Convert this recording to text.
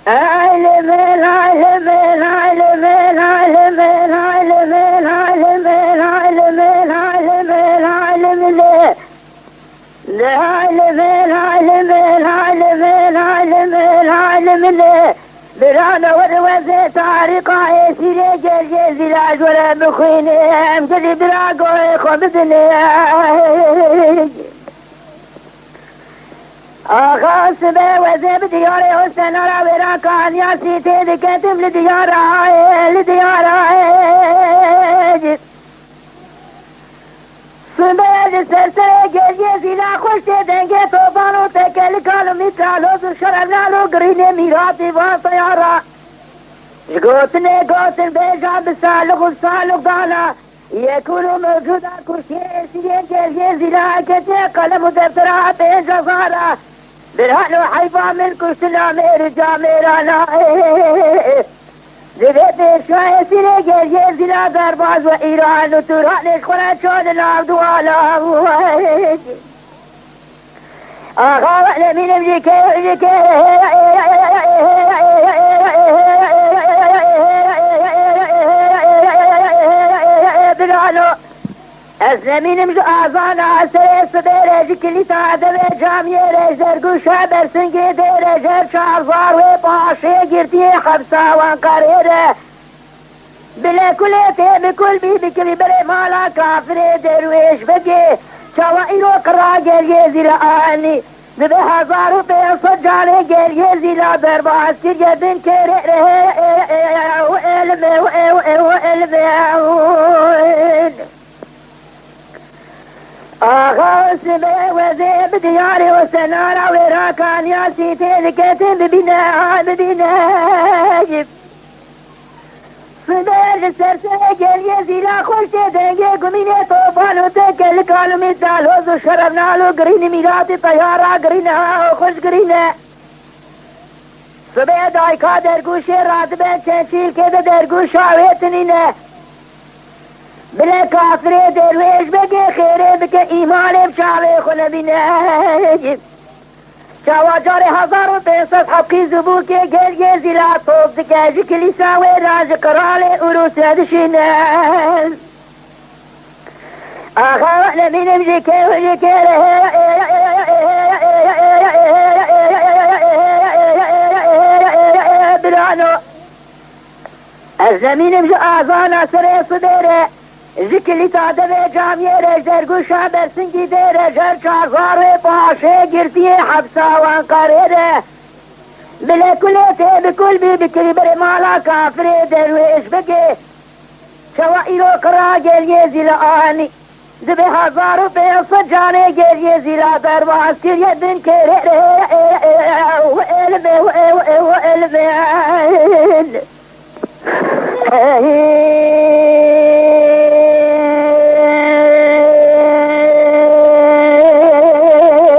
علم علم علم علم علم علم علم العلم العلم العلم العلم العلم العلم العلم برانا والوزي طارقا يسيري جرجي زلاج ولا بخيني امتدي براقو خبزني آغاز به وزي بدياري حسن را براكان ياسي تيدي كتب لديارا صبح سرسر گریه زیلا خوش دنگه توبانو تکل کالو میترالو دو شرم نالو گرینه میراتی واسه یارا گوتنه گوتن بیجا بسالو خود سالو دانا یکونو موجودا کشیه سیه گریه زیلا کتنه قلم و دفترات جزارا برهانو حیفا من کشتنا میر جامیرانا زبده شای سیره گریه زیلا درباز و ایران و تورانش خورد شد نام دوالا آقا نمینم جکه بلانو از نمینم جو آزان آسر صدر جکلی تادم جامیه رجر گوشا برسنگی در جر چارزار و پاشه گرتی خبسا وانقریر بلا کلیتی بکل بی بکلی بره مالا کافر درویش بگی چوائیرو کرا گریه زیر آنی نبه 1500 جانه گریه زیلا برباز کی جدن کره و علم آغاز به وزي بدياري وسنارا وراكان ياسي تذكتن ببناء صدر سرسه گریه زیلا خوش دنگه گمینه توفانو تکل کالو میتالو زو شرم نالو گرین میرات تیارا گرین خوش گرینه صبح دایکا درگوش رات به چنچیل که درگوش آویتنینه بله کافر درویش بگه خیره بگه ایمانم چاوه خونه بینه چاواجار 1500 حقی زبور که گرگه زیلا توب دکه کلیسا و راز کرال اروس ردشینه آخا نمینم جکه برانو از زمینم جو آزانا سره صدره جکلی تاده به جامیه رجر گوشا برسنگی ده رجر چارزار پاشه گرتی حبسا وانقرره بله کلیته بکل بی بکلی بر مالا کافر درویش بگه شوائیرو کرا گریه زیلا آنی دبه 1500 جانه گریه زیلا درواز کریه دن کره و علم